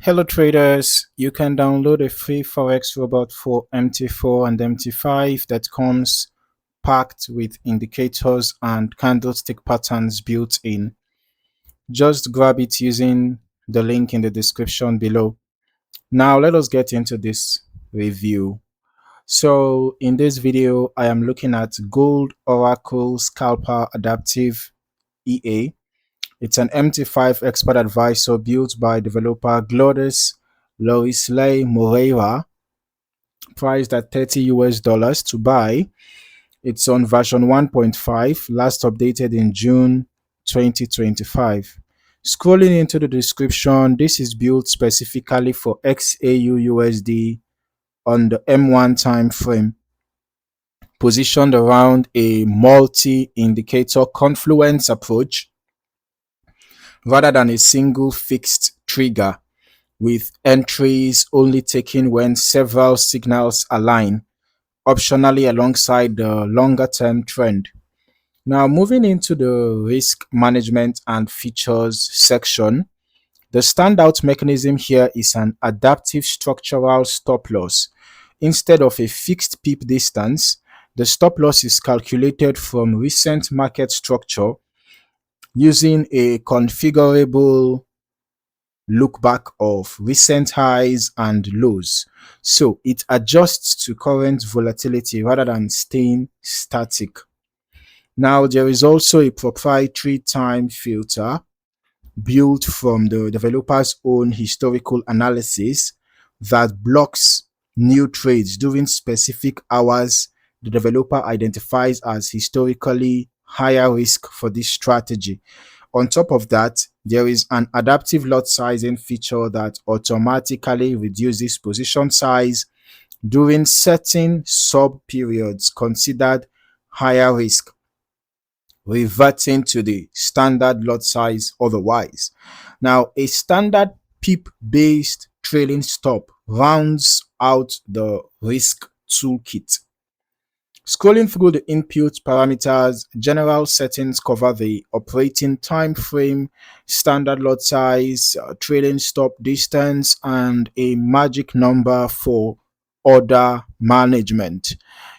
Hello traders, you can download a free Forex robot for MT4 and MT5 that comes packed with indicators and candlestick patterns built in. Just grab it using the link in the description below. Now let us get into this review. So in this video, I am looking at Gold Oracle Scalper Adaptive EA. It's an MT5 expert advisor built by developer Glodis Lorisley Moreira, priced at $30 to buy. It's on version 1.5, last updated in June 2025. Scrolling into the description, this is built specifically for XAUUSD on the M1 time frame, positioned around a multi-indicator confluence approach rather than a single fixed trigger, with entries only taken when several signals align, optionally alongside the longer term trend. Now, moving into the risk management and features section, the standout mechanism here is an adaptive structural stop loss. Instead of a fixed peep distance, the stop loss is calculated from recent market structure using a configurable look back of recent highs and lows. So it adjusts to current volatility rather than staying static. Now, there is also a proprietary time filter built from the developer's own historical analysis that blocks new trades during specific hours the developer identifies as historically higher risk for this strategy. On top of that, there is an adaptive lot sizing feature that automatically reduces position size during certain sub periods considered higher risk, reverting to the standard lot size otherwise. Now, a standard PEEP based trailing stop rounds out the risk toolkit. Scrolling through the input parameters, general settings cover the operating time frame, standard lot size, trailing stop distance, and a magic number for order management.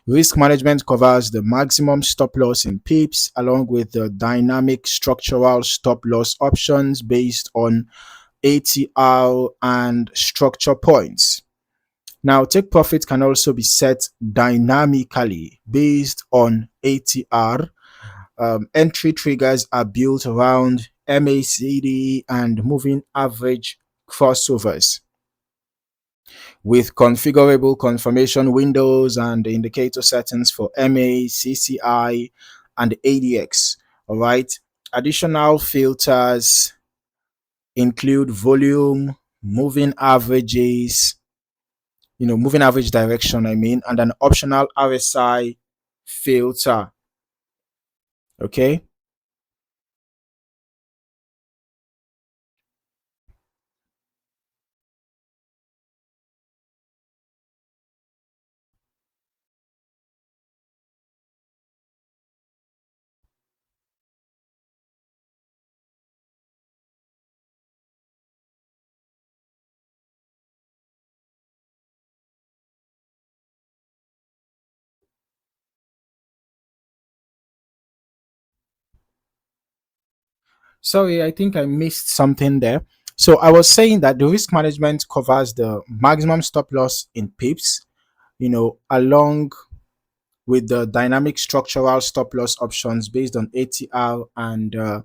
Risk management covers the maximum stop loss in pips along with the dynamic structural stop loss options based on ATR and structure points. Now, take profit can also be set dynamically based on ATR. Entry triggers are built around MACD and moving average crossovers with configurable confirmation windows and indicator settings for MA, CCI, and ADX. All right. Additional filters include volume, moving averages, moving average direction, and an optional RSI filter. Okay. Sorry, I think I missed something there. So I was saying that the risk management covers the maximum stop loss in pips, along with the dynamic structural stop loss options based on ATR and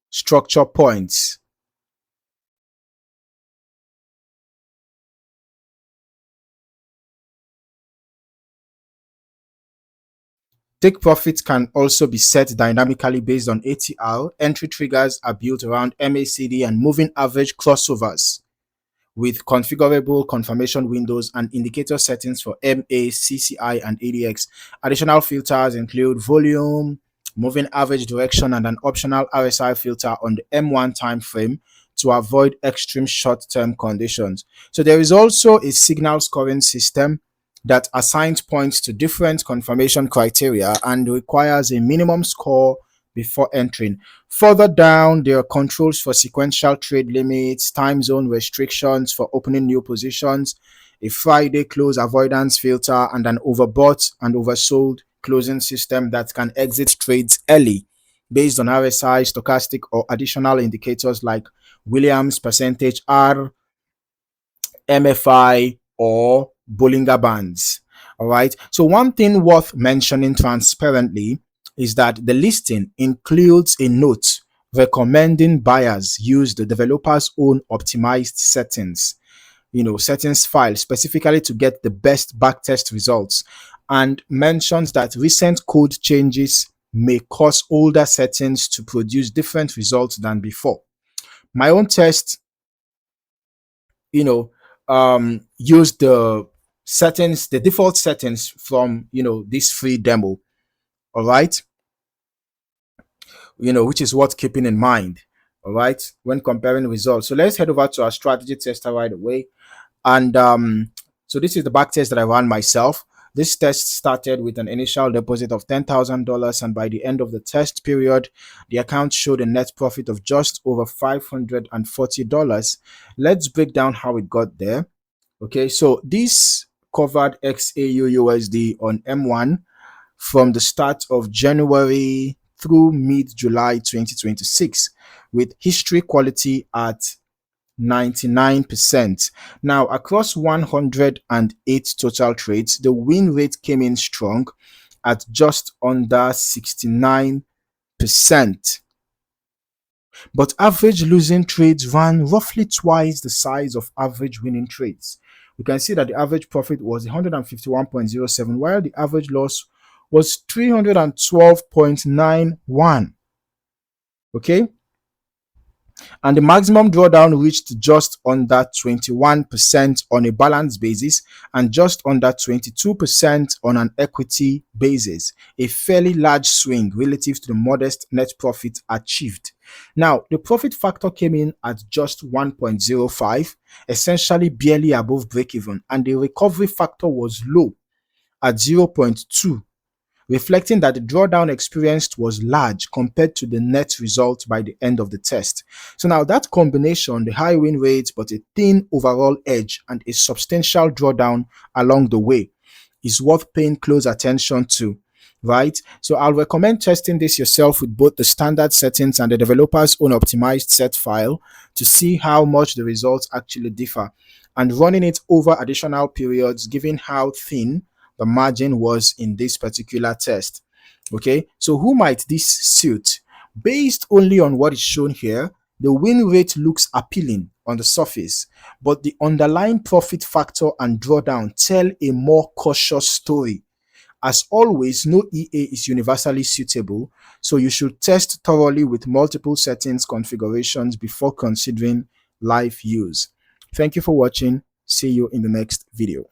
structure points. Take profits can also be set dynamically based on ATR. Entry triggers are built around MACD and moving average crossovers with configurable confirmation windows and indicator settings for MA, CCI, and ADX. Additional filters include volume, moving average direction, and an optional RSI filter on the M1 time frame to avoid extreme short-term conditions. So there is also a signal scoring system that assigns points to different confirmation criteria and requires a minimum score before entering. Further down, there are controls for sequential trade limits, time zone restrictions for opening new positions, a Friday close avoidance filter, and an overbought and oversold closing system that can exit trades early based on RSI, stochastic, or additional indicators like Williams percentage R, MFI, or Bollinger Bands. All right. So one thing worth mentioning transparently is that the listing includes a note recommending buyers use the developer's own optimized settings, settings file specifically to get the best backtest results, and mentions that recent code changes may cause older settings to produce different results than before. My own test, you know, use the settings, the default settings from, this free demo. All right. Which is worth keeping in mind. All right. When comparing results. So let's head over to our strategy tester right away. And so this is the back test that I ran myself. This test started with an initial deposit of $10,000, and by the end of the test period, the account showed a net profit of just over $540. Let's break down how it got there. Okay, so this covered XAUUSD on M1 from the start of January through mid-July 2026, with history quality at 99%. Now, across 108 total trades, the win rate came in strong at just under 69%. But average losing trades ran roughly twice the size of average winning trades. We can see that the average profit was 151.07, while the average loss was 312.91. Okay, and the maximum drawdown reached just under 21% on a balance basis and just under 22% on an equity basis, a fairly large swing relative to the modest net profit achieved. Now, the profit factor came in at just 1.05, essentially barely above break-even, and the recovery factor was low at 0.2, reflecting that the drawdown experienced was large compared to the net result by the end of the test. So now that combination, the high win rate but a thin overall edge and a substantial drawdown along the way, is worth paying close attention to, right? So I'll recommend testing this yourself with both the standard settings and the developer's own optimized set file to see how much the results actually differ, and running it over additional periods given how thin the margin was in this particular test. Okay, so who might this suit? Based only on what is shown here, the win rate looks appealing on the surface, but the underlying profit factor and drawdown tell a more cautious story. As always, no EA is universally suitable, so you should test thoroughly with multiple settings configurations before considering live use. Thank you for watching. See you in the next video.